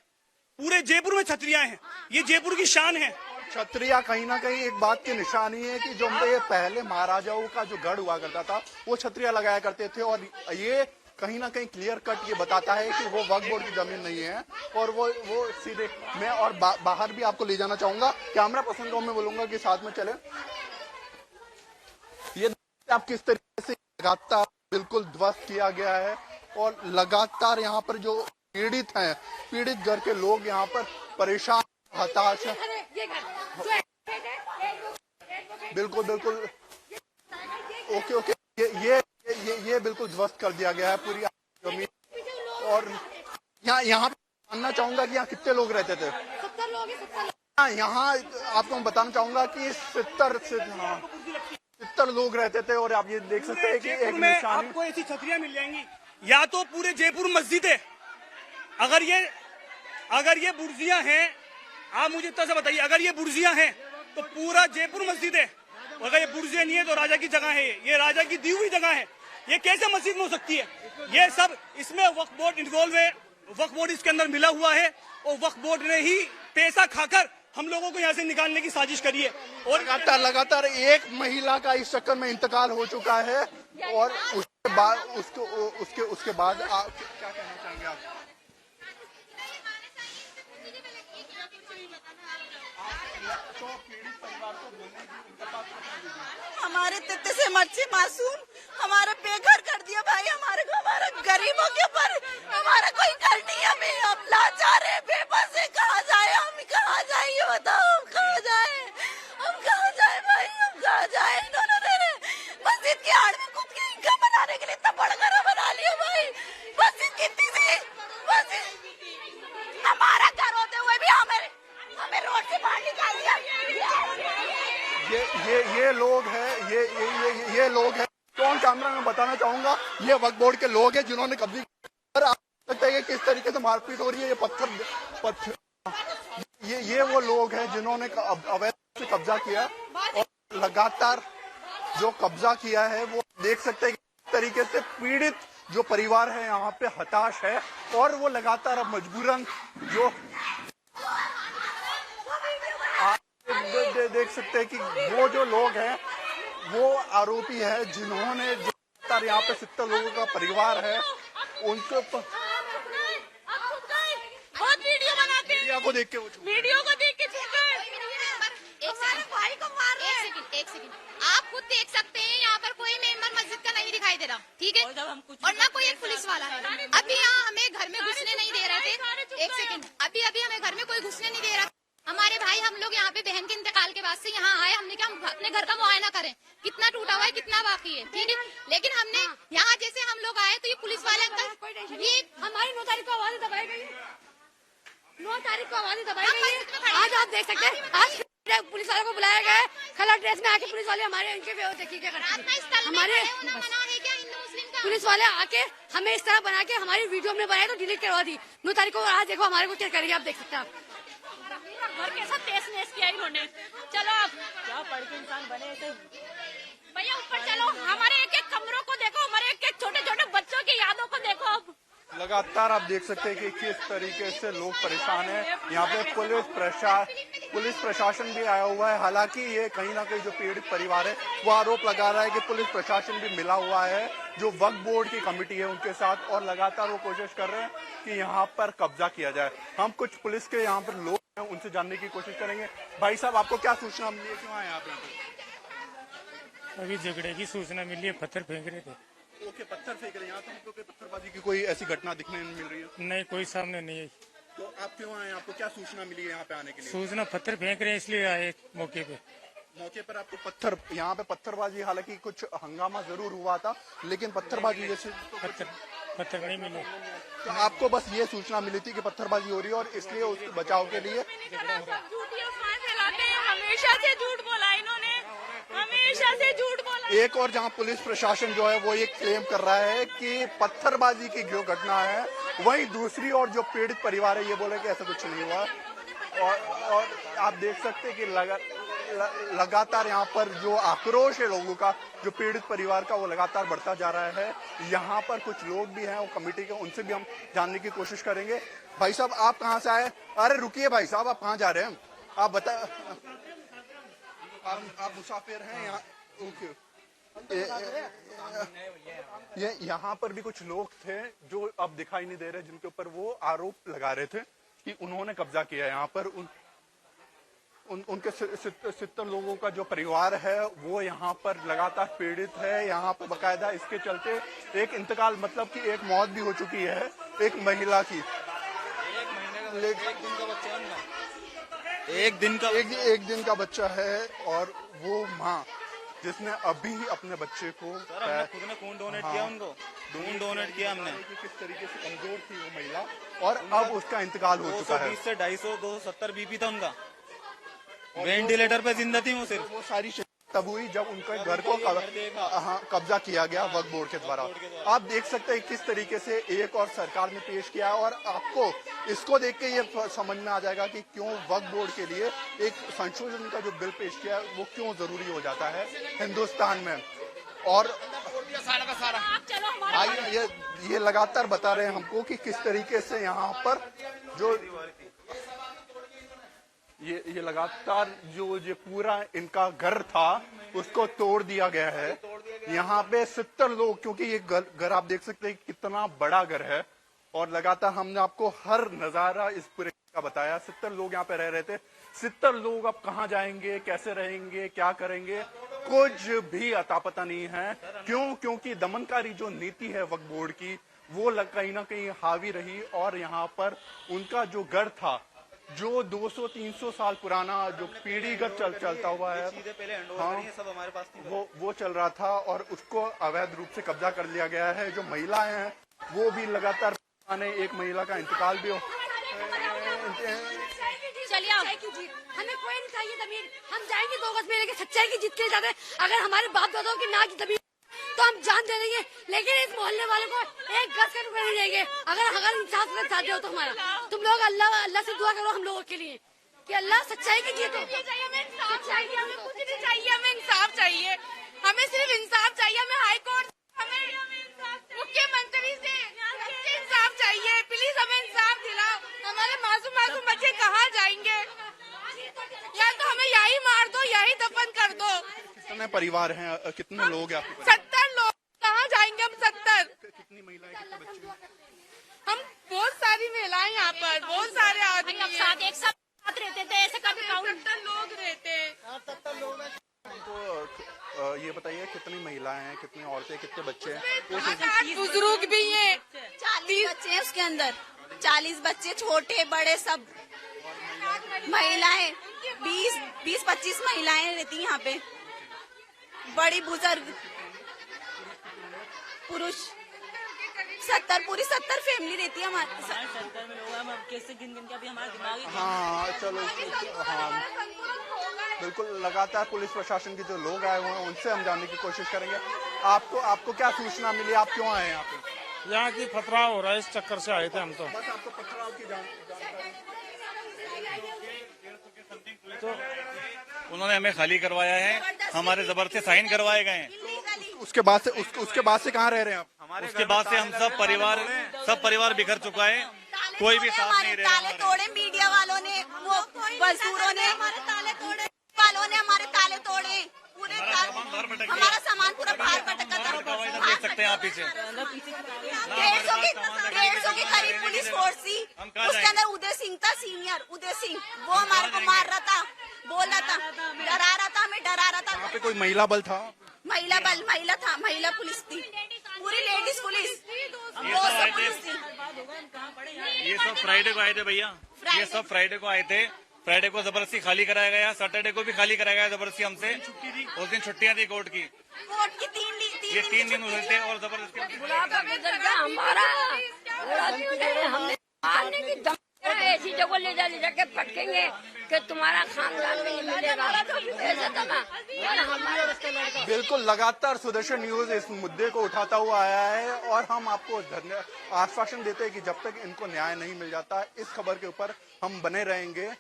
[SPEAKER 3] पूरे जयपुर में छतरियां हैं, ये जयपुर की शान है।
[SPEAKER 1] छतरिया कहीं ना कहीं एक बात की निशानी है कि जो ये पहले महाराजाओं का जो गढ़ हुआ करता था वो छतरिया लगाया करते थे और ये कहीं ना कहीं क्लियर कट ये बताता है कि वो वक्फ बोर्ड की जमीन नहीं है। और वो सीधे मैं और बाहर भी आपको ले जाना चाहूंगा, कैमरा पर्सन को मैं बोलूंगा कि साथ में चले। ये आप किस तरीके से लगातार बिल्कुल ध्वस्त किया गया है और लगातार यहाँ पर जो पीड़ित हैं, पीड़ित घर के लोग यहाँ पर परेशान हताश है।
[SPEAKER 2] ये घर जो एडवोकेट है,
[SPEAKER 1] बिल्कुल बिल्कुल, ओके ओके, ये बिल्कुल ध्वस्त कर दिया गया है पूरी जमीन। और यहाँ पे जानना चाहूंगा कि यहाँ कितने लोग रहते थे।
[SPEAKER 2] 70 लोग हैं, 70 लोग।
[SPEAKER 1] यहाँ आपको मैं बताना चाहूंगा कि 70 लोग रहते थे। और आप ये देख सकते हैं कि एक
[SPEAKER 3] जयपुर में
[SPEAKER 1] निशानी,
[SPEAKER 3] आपको ऐसी छतरियां मिल जाएंगी, या तो पूरे जयपुर मस्जिद है। अगर ये बुर्जियां हैं, आप मुझे इतना सा बताइए, अगर ये बुर्जियां हैं तो पूरा जयपुर मस्जिद है। और अगर ये बुर्जियां नहीं है तो राजा की जगह है, ये राजा की दी हुई जगह है। ये कैसे मस्जिद में हो सकती है? ये सब इसमें वक्फ बोर्ड इन्वॉल्व है, वक्फ बोर्ड इसके अंदर मिला हुआ है, और वक्फ बोर्ड ने ही पैसा खाकर हम लोगों को यहाँ से निकालने की साजिश करी है। और
[SPEAKER 1] लगातार एक महिला का इस चक्कर में इंतकाल हो चुका है। और उसके बाद उसके बाद आप क्या कहना चाहेंगे आप?
[SPEAKER 5] हमारे तित्ते से मच्छी मासूम हमारा बेघर कर दिया भाई, हमारे को, हमारा गरीबों के ऊपर हमारा कोई घर नहीं है। हम लाचार है, बेबस है, कहाँ जाए हम, कहाँ जाए ये बताओ, हम कहाँ जाए भाई, हम कहाँ जाए? इन्होंने मस्जिद की आड़ में खुद की इनकम बनाने के लिए इतना बड़ा घर बना लिया भाई। मस्जिद कितनी थी, मस्जिद हमारा घर होते हुए भी हमें रोड से बाहर निकाल दिया।
[SPEAKER 1] ये लोग हैं, ये लोग हैं। कौन कैमरा में बताना चाहूंगा, ये वक्फ बोर्ड के लोग हैं जिन्होंने कब्जा पर आप सकते हैं कि किस तरीके से मारपीट हो रही है। ये पत्थर ये वो लोग हैं जिन्होंने अवैध से कब्जा किया, और लगातार जो कब्जा किया है वो देख सकते हैं कि किस तरीके से पीड़ित जो परिवार है यहाँ पे हताश है। और वो लगातार अब मजबूरन जो देख सकते हैं कि वो जो लोग हैं वो आरोपी है जिन्होंने यहाँ पे 70 लोगों का परिवार है उनके ऊपर
[SPEAKER 6] बहुत वीडियो बनाते हैं,
[SPEAKER 1] वीडियो को देख के
[SPEAKER 6] वीडियो को देख के भाई को मार रहे हैं। एक सेकंड, आप खुद देख सकते हैं यहाँ पर कोई मेंबर मस्जिद का नहीं दिखाई दे रहा, ठीक है? और ना कोई एक पुलिस वाला है। अभी यहाँ हमें घर में घुसने नहीं दे रहे थे। एक सेकंड, अभी हमें घर में कोई घुसने नहीं दे रहा। हमारे भाई, हम लोग यहाँ पे बहन के इंतकाल के बाद से यहाँ आए, हमने क्या अपने घर का मुआयना करें, कितना टूटा हुआ है, कितना बाकी है, ठीक है? लेकिन हमने यहाँ जैसे हम लोग आए तो ये पुलिस वाले अंकल, ये
[SPEAKER 2] हमारी 9 तारीख को आवाजें दबाई गई, 9 तारीख को आवाजें दबाई गई। आज आप देख सकते हैं, आज पुलिस वालों को बुलाया गया है, कलर ड्रेस में आके पुलिस वाले हमारे इनके देखिए क्या करते हैं। हमारे पुलिस वाले आके हमें इस तरह बना के हमारी वीडियो में बनाए तो डिलीट करवा दी। 9 तारीख को आज देखो हमारे को क्या करेंगे, आप देख सकते हैं।
[SPEAKER 6] घर के साथ तेज नेस किया इन्होंने। चलो आप
[SPEAKER 9] क्या पढ़ के इंसान बने थे
[SPEAKER 6] भैया, ऊपर चलो, हमारे एक एक कमरों को देखो, हमारे एक एक छोटे छोटे बच्चों की यादों को देखो। अब
[SPEAKER 1] लगातार आप देख सकते हैं कि किस तरीके से लोग परेशान हैं। यहाँ पे पुलिस प्रशासन भी आया हुआ है। हालांकि ये कहीं ना कहीं जो पीड़ित परिवार है वो आरोप लगा रहा है कि पुलिस प्रशासन भी मिला हुआ है जो वक्फ बोर्ड की कमेटी है उनके साथ, और लगातार वो कोशिश कर रहे हैं कि यहाँ पर कब्जा किया जाए। हम कुछ पुलिस के यहाँ पर लोग हैं उनसे जानने की कोशिश करेंगे। भाई साहब, आपको क्या सूचना मिली है, क्यों आए आप यहाँ पे?
[SPEAKER 7] अभी झगड़े की सूचना मिली है, पत्थर फेंक रहे थे।
[SPEAKER 1] ओके, पत्थर फेंक रहे हैं। यहाँ तो हमको कोई पत्थरबाजी की कोई ऐसी घटना दिखने नहीं मिल रही है।
[SPEAKER 7] नहीं, कोई सामने नहीं है।
[SPEAKER 1] तो आप क्यों आए, आपको क्या सूचना मिली है यहाँ पे आने के लिए?
[SPEAKER 7] सूचना पत्थर फेंक रहे हैं इसलिए आए मौके पे।
[SPEAKER 1] मौके पर आपको पत्थर, यहाँ पे पत्थरबाजी, हालांकि कुछ हंगामा जरूर हुआ था लेकिन पत्थरबाजी जैसे
[SPEAKER 7] पत्थर नहीं मिले।
[SPEAKER 1] तो आपको बस ये सूचना मिली थी कि पत्थरबाजी हो रही है और इसलिए उसके बचाव के लिए
[SPEAKER 6] झूठी अफवाह फैलाते हैं। हमेशा से झूठ बोला इन्होंने, हमेशा से झूठ बोला।
[SPEAKER 1] एक और जहां पुलिस प्रशासन जो है वो ये क्लेम कर रहा है कि पत्थरबाजी की जो घटना है, वहीं दूसरी ओर जो पीड़ित परिवार है ये बोले कि ऐसा कुछ नहीं हुआ। और आप देख सकते हैं कि लगातार यहाँ पर जो आक्रोश है लोगों का, जो पीड़ित परिवार का, वो लगातार बढ़ता जा रहा है। यहाँ पर कुछ लोग भी हैं वो कमेटी के, उनसे भी हम जानने की कोशिश करेंगे। भाई साहब, आप कहाँ से आए? अरे रुकिए भाई साहब, आप कहाँ जा रहे हैं? आप बता, आप मुसाफिर हैं यहाँ? ओके, ये यहाँ पर भी कुछ लोग थे जो अब दिखाई नहीं दे रहे, जिनके ऊपर वो आरोप लगा रहे थे कि उन्होंने कब्जा किया यहाँ पर। उनके 70 लोगों का जो परिवार है वो यहाँ पर लगातार पीड़ित है। यहाँ पर बकायदा इसके चलते एक इंतकाल, मतलब कि एक मौत भी हो चुकी है एक महिला की।
[SPEAKER 3] एक दिन का
[SPEAKER 1] एक दिन का बच्चा है और वो माँ जिसने अभी अपने बच्चे को
[SPEAKER 3] खुद ने खून डोनेट किया, उनको खून डोनेट किया हमने।
[SPEAKER 1] किस तरीके से कमजोर थी वो महिला और अब उसका इंतकाल हो चुका है।
[SPEAKER 3] 220 से 250 270 बीपी था उनका, वेंटिलेटर पे जिंदा थी वो सिर्फ।
[SPEAKER 1] वो सारी तब हुई जब उनके घर को कब्जा किया गया वक्फ बोर्ड के द्वारा। आप देख सकते हैं किस तरीके से एक और सरकार ने पेश किया और आपको इसको देख के ये समझ में आ जाएगा कि क्यों वक्फ बोर्ड के लिए एक संशोधन का जो बिल पेश किया वो क्यों जरूरी हो जाता है हिंदुस्तान में। और आइए ये लगातार बता रहे हैं हमको कि किस तरीके से यहाँ पर जो ये लगातार जो पूरा इनका घर था उसको तोड़ दिया गया है। यहाँ पे 70 लोग, क्योंकि ये घर आप देख सकते हैं कितना बड़ा घर है और लगातार हमने आपको हर नजारा इस पूरे का बताया। 70 लोग यहाँ पे रह रहे थे। 70 लोग अब कहाँ जाएंगे, कैसे रहेंगे, क्या करेंगे, कुछ भी अता पता नहीं है। क्योंकि दमनकारी जो नीति है वक्फ बोर्ड की वो कहीं ना कहीं हावी रही और यहाँ पर उनका जो घर था जो 200-300 साल पुराना जो पीढ़ीगत चलता हुआ है, हाँ,
[SPEAKER 3] सब हमारे पास थी।
[SPEAKER 1] वो चल रहा था और उसको अवैध रूप से कब्जा कर लिया गया है। जो महिलाएं हैं वो भी लगातार, एक महिला का इंतकाल भी हो।
[SPEAKER 2] चलिए हमें कोई नहीं चाहिए जमीन, हम जाएंगे 2 गज में, लेकिन सच्चाई की जीत के लिए जाते हैं। अगर हमारे बाप दादाओं की ना की जमीन तो हम जान दे देंगे, लेकिन इस मोहल्ले वालों को 1 गज का टुकड़ा नहीं देंगे। अगर इंसाफ करना चाहते हो तो हमारा तुम लोग अल्लाह से दुआ करो हम लोगों के लिए कि अल्लाह सच्चाई की जीत हो।
[SPEAKER 6] हमें इंसाफ चाहिए, हमें कुछ नहीं चाहिए, हमें इंसाफ चाहिए, हमें सिर्फ इंसाफ चाहिए। हमें हाई कोर्ट, हमें मुख्यमंत्री से इंसाफ चाहिए। प्लीज हमें इंसाफ दिलाओ। हमारे मासूम बच्चे कहाँ जाएंगे? या तो हमें यही मार दो, यही दफन कर दो।
[SPEAKER 1] कितने परिवार हैं, कितने लोग हैं?
[SPEAKER 6] 70 लोग। कहाँ जाएंगे हम 70?
[SPEAKER 1] कितनी महिलाएं, कितने बच्चे?
[SPEAKER 6] हम बहुत सारी महिलाएं यहाँ पर, बहुत सारे आदमी
[SPEAKER 2] एक साथ रहते थे, ऐसे कभी
[SPEAKER 6] 70 लोग रहते हैं।
[SPEAKER 1] तो ये बताइए कितनी महिलाएं हैं, कितनी औरतें, कितने बच्चे हैं?
[SPEAKER 6] बुजुर्ग भी हैं।
[SPEAKER 5] 40 बच्चे हैं उसके अंदर, 40 बच्चे, छोटे बड़े सब। महिलाएं 20-25 महिलाएं रहती हैं यहाँ पे, बड़ी बुजुर्ग, पुरुष 70, पूरी 70 फैमिली रहती है हमारे।
[SPEAKER 9] 70 में लोग हम कैसे गिन के अभी हमारा दिमाग ही
[SPEAKER 1] हाँ चलो, हाँ बिल्कुल। लगातार पुलिस प्रशासन के जो लोग आए हुए हैं उनसे हम जानने की कोशिश करेंगे। आपको क्या सूचना मिली, आप क्यों आए हैं यहाँ पे?
[SPEAKER 7] यहाँ की पथराव हो रहा है, इस चक्कर से आए थे हम तो।
[SPEAKER 1] बस आपको पथराव की जानकारी।
[SPEAKER 8] तो उन्होंने हमें खाली करवाया है, हमारे जबरदस्ती साइन करवाए गए हैं।
[SPEAKER 1] उसके बाद से कहाँ रह रहे हैं आप?
[SPEAKER 8] उसके बाद से हम सब परिवार बिखर चुका है, कोई भी साथ नहीं रह रहा।
[SPEAKER 5] ताले तोड़े मीडिया वालों ने, वो मजदूरों ने, हमारे ताले तोड़े, वालों ने हमारे ताले तोड़े, पूरे हमारा सामान पूरा बाहर पटका था।
[SPEAKER 8] देख सकते हैं आप पीछे
[SPEAKER 5] 150 की करीब पुलिस फोर्स थी। उसके अंदर उदय सिंह था, सीनियर उदय सिंह, वो हमारे को मार रहा था, बोल रहा था, डरा रहा था, हमें डरा रहा था।
[SPEAKER 1] यहाँ पे कोई महिला बल था?
[SPEAKER 5] महिला था, महिला पुलिस थी, पूरी लेडीज पुलिस, 200 पुलिस थी।
[SPEAKER 8] ये सब फ्राइडे को आए थे भैया, ये सब फ्राइडे को आए थे। फ्राइडे को जबरदस्ती खाली कराया गया, सैटरडे को भी खाली कराया गया जबरदस्ती हमसे। उस दिन छुट्टियां थी कोर्ट की, ये 3 दिन हुए थे और जबरदस्ती
[SPEAKER 2] ऐसी जगह ले जाके पटकेंगे कि तुम्हारा खानदान नहीं मिलेगा, ऐसे तो ना।
[SPEAKER 1] बिल्कुल, लगातार सुदर्शन न्यूज इस मुद्दे को उठाता हुआ आया है और हम आपको आश्वासन देते हैं कि जब तक इनको न्याय नहीं मिल जाता इस खबर के ऊपर हम बने रहेंगे।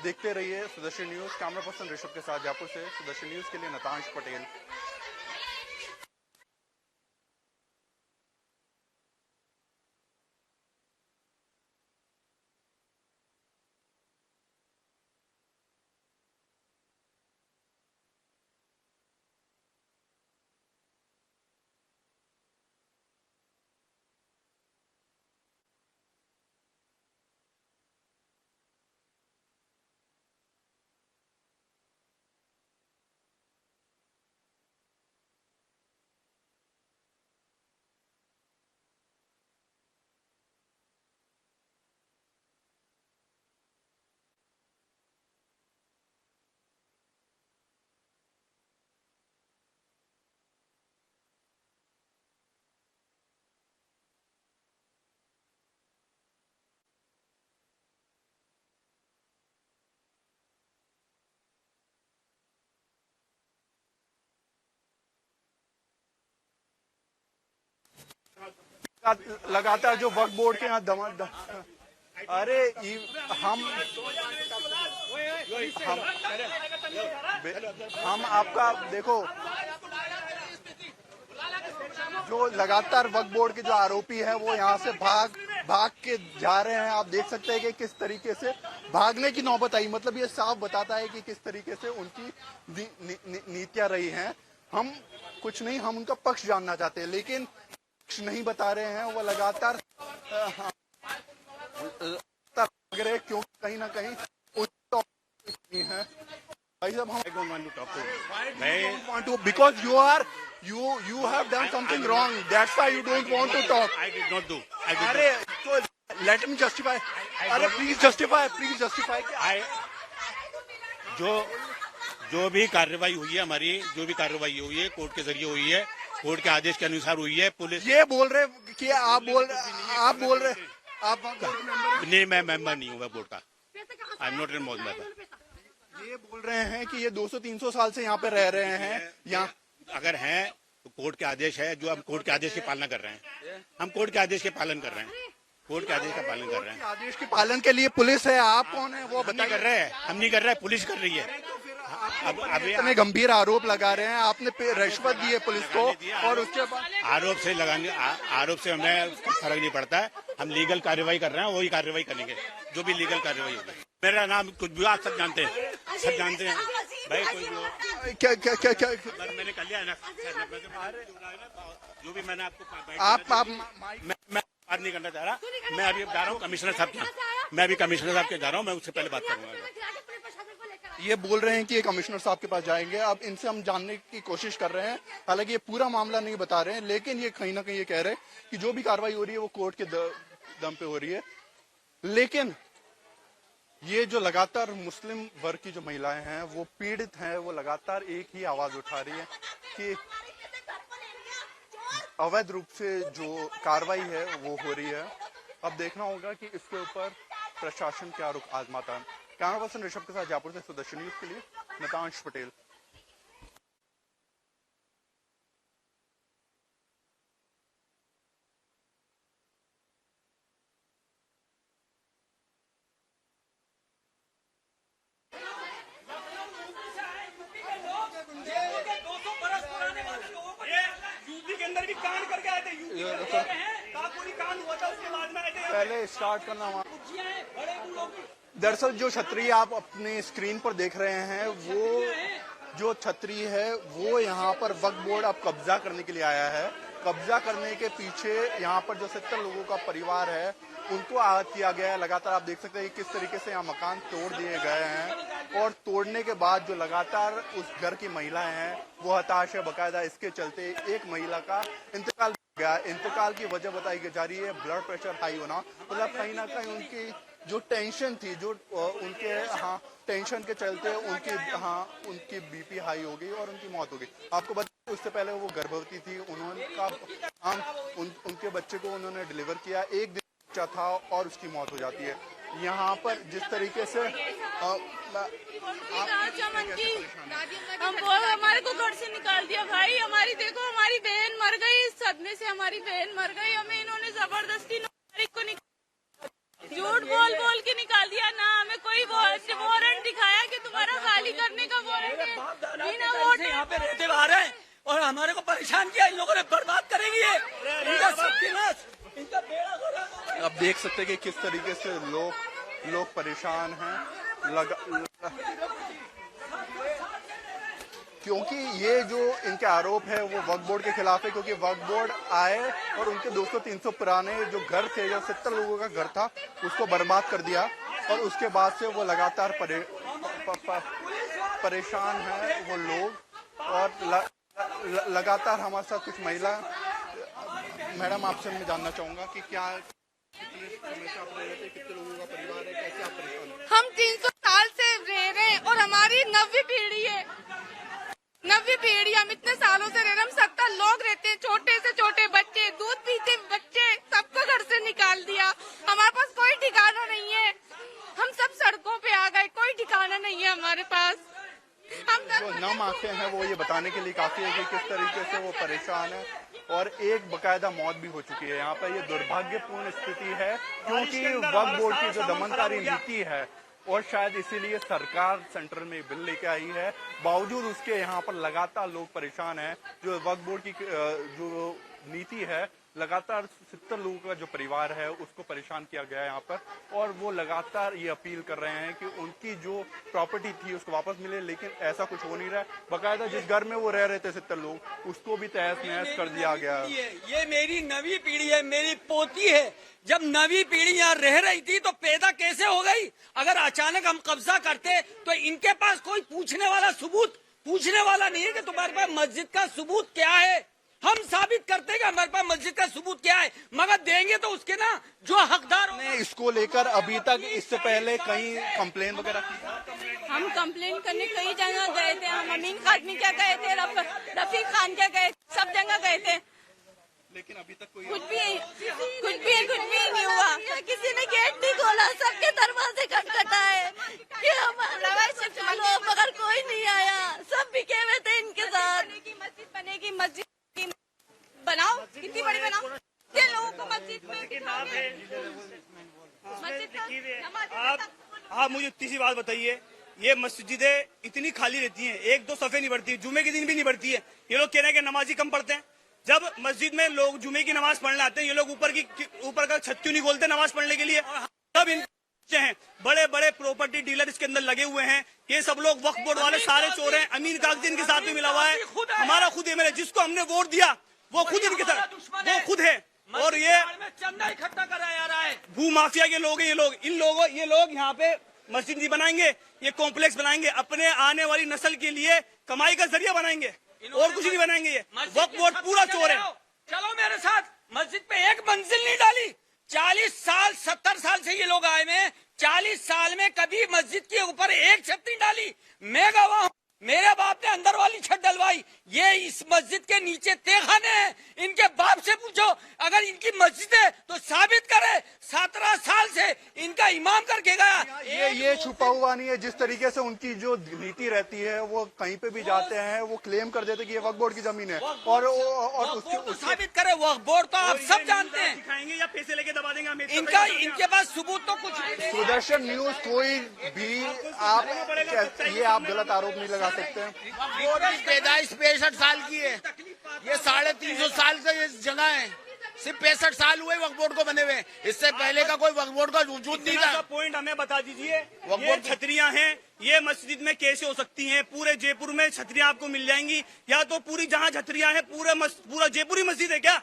[SPEAKER 1] देखते रहिए Sudarshan news. Camera person Rishabh के साथ जयपुर से सुदर्शन न्यूज के लिए नतांश पटेल। लगातार जो वक्फ बोर्ड के यहाँ अरे हम आपका देखो, जो लगातार वक्फ बोर्ड के जो आरोपी हैं वो यहाँ से भाग के जा रहे हैं। आप देख सकते हैं कि किस तरीके से भागने की नौबत आई। मतलब ये साफ बताता है कि किस तरीके से उनकी नीतियां रही हैं। हम कुछ नहीं, हम उनका पक्ष जानना चाहते हैं, लेकिन पक्ष नहीं बता रहे हैं। वो लगातार लग रहे, क्योंकि कहीं ना कहीं है। भाई साहब, हम because you have done something wrong, that's why you don't want to talk.
[SPEAKER 10] I did not do.
[SPEAKER 1] अरे तो let me justify. अरे please justify.
[SPEAKER 10] जो भी कार्रवाई हुई है हमारी, जो भी कार्रवाई हुई है कोर्ट के जरिए हुई है, कोर्ट के आदेश के अनुसार हुई है। पुलिस
[SPEAKER 1] ये बोल रहे कि आप बोल रहे
[SPEAKER 10] नहीं, मैं मेंबर नहीं हूँ बोर्ड का। I am not an member.
[SPEAKER 1] ये बोल रहे हैं कि ये 200-300 साल से यहाँ पे रह रहे हैं। यहाँ
[SPEAKER 10] अगर हैं तो कोर्ट के आदेश है, जो हम कोर्ट के आदेश की पालना कर रहे हैं। हम कोर्ट के आदेश के पालन कर रहे हैं। कोर्ट के आदेश का पालन कर रहे हैं।
[SPEAKER 1] आदेश के पालन के लिए पुलिस है, आप कौन है वो बता
[SPEAKER 10] कर रहे हैं। हम नहीं कर रहे हैं, पुलिस कर रही है।
[SPEAKER 1] अब इतने गंभीर आरोप लगा रहे हैं, आपने रिश्वत दी है पुलिस को, और उसके बाद
[SPEAKER 10] आरोप से हमें फर्क नहीं पड़ता है। हम लीगल कार्रवाई कर रहे हैं, वही कार्रवाई करेंगे जो भी लीगल कार्रवाई होगी। मेरा नाम कुछ भी आप सब जानते हैं भाई। कोई
[SPEAKER 1] क्या
[SPEAKER 10] मैंने कर लिया ना, जो भी मैंने आपको मैं बात नहीं करना चाह रहा। मैं अभी जा रहा हूँ कमिश्नर साहब के, मैं अभी कमिश्नर साहब के जा रहा हूँ, मैं उससे पहले बात करूंगा।
[SPEAKER 1] ये बोल रहे हैं कि ये कमिश्नर साहब के पास जाएंगे। अब इनसे हम जानने की कोशिश कर रहे हैं, हालांकि ये पूरा मामला नहीं बता रहे हैं, लेकिन ये कहीं ना कहीं ये कह रहे हैं कि जो भी कार्रवाई हो रही है वो कोर्ट के दम पे हो रही है। लेकिन ये जो लगातार मुस्लिम वर्ग की जो महिलाएं हैं वो पीड़ित हैं, वो लगातार एक ही आवाज उठा रही है कि अवैध रूप से जो कार्रवाई है वो हो रही है। अब देखना होगा कि इसके ऊपर प्रशासन क्या रुख आजमाता है। कैमरा पर्सन ऋषभ के साथ जयपुर से सुदर्शन न्यूज के लिए नितांश पटेल। पहले स्टार्ट करना वहाँ। दरअसल जो छतरी आप अपने स्क्रीन पर देख रहे हैं, वो जो छतरी है वो यहाँ पर वक्फ बोर्ड अब कब्जा करने के लिए आया है। कब्जा करने के पीछे यहाँ पर जो 70 लोगों का परिवार है उनको आहत किया गया है। लगातार आप देख सकते हैं किस तरीके से यहाँ मकान तोड़ दिए गए हैं, और तोड़ने के बाद जो लगातार उस घर की महिलाएं हैं वो हताश है। बाकायदा इसके चलते एक महिला का इंतकाल गया। इंतकाल की वजह बताई जा रही है ब्लड प्रेशर हाई होना। मतलब कहीं ना कहीं उनकी जो टेंशन थी, जो उनके टेंशन के चलते उनकी बीपी हाई हो गई और उनकी मौत हो गई। आपको बता, उससे पहले वो गर्भवती थी, उनके बच्चे को उन्होंने डिलीवर किया, एक दिन बच्चा था और उसकी मौत हो जाती है। यहाँ पर जिस तरीके से
[SPEAKER 5] हमारे को घर से निकाल दिया भाई। हमारी देखो, हमारी बहन मर गई, इस सदमे से हमारी बहन मर गई। हमें इन्होंने जबरदस्ती झूठ बोल के निकाल दिया ना। हमें कोई वारंट दिखाया कि तुम्हारा खाली करने का वारंट है, बिना वोट यहाँ पे रहते बाहर है और हमारे को परेशान किया। इन लोगों ने बर्बाद करेंगे इनका
[SPEAKER 1] अब देख सकते हैं कि किस तरीके से लोग परेशान हैं, क्योंकि ये जो इनके आरोप है वो वक्फ बोर्ड के खिलाफ है। क्योंकि वक्फ बोर्ड आए और उनके 200-300 पुराने जो घर थे, जो 70 लोगों का घर था, उसको बर्बाद कर दिया, और उसके बाद से वो लगातार परेशान हैं वो लोग। और लगातार हमारे साथ कुछ महिला, मैडम आपसे मैं जानना चाहूंगा कि क्या कितने लोगों का परिवार है, कैसे आप परेशान हैं?
[SPEAKER 5] हम 300 साल से रह रहे हैं और हमारी 9वीं पीढ़ी है। 9वीं पीढ़ी, हम इतने सालों से रह रहे हैं। हम 70 लोग रहते हैं, छोटे से छोटे बच्चे, दूध पीते बच्चे, सबको घर से निकाल दिया। हमारे पास कोई ठिकाना नहीं है, हम सब सड़कों पे आ गए, कोई ठिकाना नहीं है हमारे पास। हम
[SPEAKER 1] जो नम आंखें हैं वो ये बताने के लिए काफी है कि किस तरीके से वो परेशान है। और एक बकायदा मौत भी हो चुकी है। यहाँ पर ये दुर्भाग्यपूर्ण स्थिति है क्योंकि वक्फ बोर्ड की जो दमनकारी नीति है और शायद इसीलिए सरकार सेंट्रल में बिल लेके आई है, बावजूद उसके यहाँ पर लगातार लोग परेशान हैं। जो वक्फ बोर्ड की जो नीति है, लगातार 70 लोगों का जो परिवार है उसको परेशान किया गया है यहाँ पर, और वो लगातार ये अपील कर रहे हैं कि उनकी जो प्रॉपर्टी थी उसको वापस मिले, लेकिन ऐसा कुछ हो नहीं रहा है। बकायदा जिस घर में वो रह रहे थे 70 लोग, उसको भी तहस नहस कर दिया गया है।
[SPEAKER 11] ये मेरी नवी पीढ़ी है, मेरी पोती है। जब नवी पीढ़ी यहाँ रह रही थी तो पैदा कैसे हो गई? अगर अचानक हम कब्जा करते तो इनके पास कोई पूछने वाला नहीं है कि तुम्हारे पास मस्जिद का सबूत क्या है। हम साबित करते हैं कि हमारे पास मस्जिद का सबूत क्या है, मगर देंगे तो उसके ना जो हकदार
[SPEAKER 1] ने इसको लेकर अभी तक इससे पहले कहीं कंप्लेन वगैरह की?
[SPEAKER 5] हम कंप्लेन करने कई जगह गए थे। हम अमीन खादमी क्या गए थे, रफीक खान क्या गए, सब जगह गए थे,
[SPEAKER 1] लेकिन अभी तक कोई
[SPEAKER 5] कुछ भी नहीं हुआ। किसी ने गेट नहीं खोला, सबके दरवाजे खटखटा है कि हमारा लोग, मगर कोई नहीं आया। सब बिके हुए थे इनके साथ। मस्जिद बनेगी, मस्जिद बनाओ, कितनी बड़ी बनाओ, ये लोगों को मस्जिद
[SPEAKER 3] आप मुझे इतनी सी बात बताइए, ये मस्जिदें इतनी खाली रहती हैं, एक दो सफे नहीं बढ़ती, जुमे के दिन भी नहीं बढ़ती है। ये लोग कह रहे हैं कि नमाजी कम पढ़ते हैं। जब मस्जिद में लोग जुमे की नमाज पढ़ने आते हैं, ये लोग ऊपर का छत क्यों नहीं खोलते नमाज पढ़ने के लिए? सब इनके हैं, बड़े बड़े प्रॉपर्टी डीलर इसके अंदर लगे हुए हैं। ये सब लोग वक्फ बोर्ड वाले सारे चोर हैं। अमीन कागजी इनके साथ भी मिला हुआ है। हमारा खुद एमएलए जिसको हमने वोट दिया वो खुद इनके साथ, वो खुद है। और ये
[SPEAKER 11] चंदा इकट्ठा करा जा रहा है।
[SPEAKER 3] भू माफिया के लोग हैं ये लोग यहाँ पे मस्जिद नहीं बनाएंगे, ये कॉम्प्लेक्स बनाएंगे, अपने आने वाली नस्ल के लिए कमाई का जरिया बनाएंगे, और कुछ नहीं बनाएंगे। ये वक्फ बोर्ड पूरा चोर है।
[SPEAKER 11] चलो मेरे साथ, मस्जिद पे एक मंजिल नहीं डाली। 40 साल 70 साल से ये लोग आए में, 40 साल में कभी मस्जिद के ऊपर एक छत नहीं डाली। मैं गवाह हूँ, मेरे बाप ने अंदर वाली छत डलवाई। ये इस मस्जिद के नीचे तहखाने हैं। इनके बाप से पूछो, अगर इनकी मस्जिद है तो साबित करे। 17 साल से इनका इमाम करके गया।
[SPEAKER 1] ये छुपा हुआ नहीं है। जिस तरीके से उनकी जो नीति रहती है, वो कहीं पे भी जाते हैं वो क्लेम कर देते कि ये वक्फ बोर्ड की जमीन है, और
[SPEAKER 11] उसको साबित करे। वक्फ बोर्ड तो आप सब जानते हैं,
[SPEAKER 3] दिखाएंगे या पैसे लेके दबा देंगे।
[SPEAKER 11] इनके पास सबूत तो कुछ नहीं।
[SPEAKER 1] सुदर्शन न्यूज कोई भी आप गलत आरोप नहीं लगा सकते हैं।
[SPEAKER 11] पैदाइश 65 साल की है, ये 350 साल से ये जगह है। सिर्फ 65 साल हुए वक्फ बोर्ड को बने हुए, इससे पहले का कोई वक्फ बोर्ड का वजूद नहीं था।
[SPEAKER 3] पॉइंट हमें बता दीजिए, ये छतरियां हैं, ये मस्जिद में कैसे हो सकती हैं? पूरे जयपुर में छतरियां आपको मिल जाएंगी, या तो पूरी जहां छतरियां हैं पूरा जयपुर ही मस्जिद है क्या?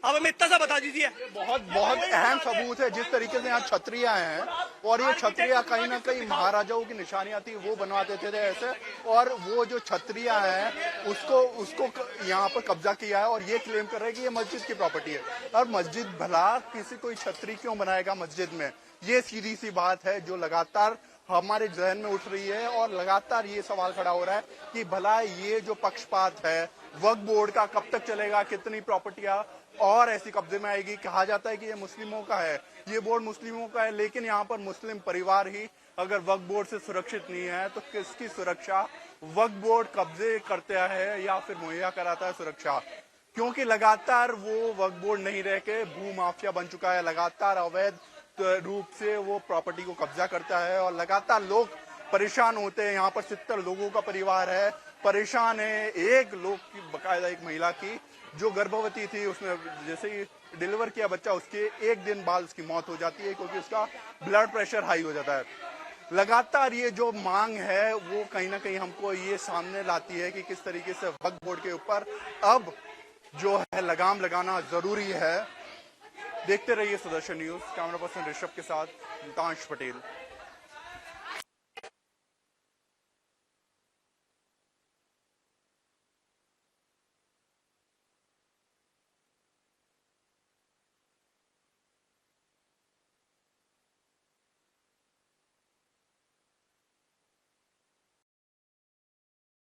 [SPEAKER 3] अब हमें इतना सा बता दीजिए।
[SPEAKER 1] बहुत अहम सबूत है जिस तरीके से यहाँ छतरियां हैं, और ये छतरियां कहीं ना कहीं महाराजाओं की निशानियां थी, वो बनवाते थे ऐसे, और वो जो छतरियां हैं उसको यहाँ पर कब्जा किया है, और ये क्लेम कर रहे हैं कि ये मस्जिद की प्रॉपर्टी है। और मस्जिद भला किसी कोई छतरी क्यों बनाएगा मस्जिद में? ये सीधी सी बात है जो लगातार हमारे जहन में उठ रही है, और लगातार ये सवाल खड़ा हो रहा है कि भला ये जो पक्षपात है वक्फ बोर्ड का कब तक चलेगा? कितनी प्रॉपर्टियां और ऐसी कब्जे में आएगी? कहा जाता है कि ये मुस्लिमों का है, ये बोर्ड मुस्लिमों का है, लेकिन यहाँ पर मुस्लिम परिवार ही अगर वक्फ बोर्ड से सुरक्षित नहीं है तो किसकी सुरक्षा वक्फ बोर्ड कब्जे करता है या फिर मुहैया कराता है सुरक्षा? क्योंकि लगातार वो वक्फ बोर्ड नहीं रह के भू माफिया बन चुका है, लगातार अवैध रूप से वो प्रॉपर्टी को कब्जा करता है, और लगातार लोग परेशान होते हैं। यहाँ पर 70 लोगों का परिवार है, परेशान है। एक लोग की बकायदा एक महिला की जो गर्भवती थी, उसने जैसे ही डिलीवर किया बच्चा, उसके एक दिन बाद उसकी मौत हो जाती है क्योंकि उसका ब्लड प्रेशर हाई हो जाता है। लगातार ये जो मांग है वो कहीं ना कहीं हमको ये सामने लाती है कि किस तरीके से वक्फ बोर्ड के ऊपर अब जो है लगाम लगाना जरूरी है। देखते रहिए Sudarshan news. Camera person Rishabh के साथ तांश पटेल।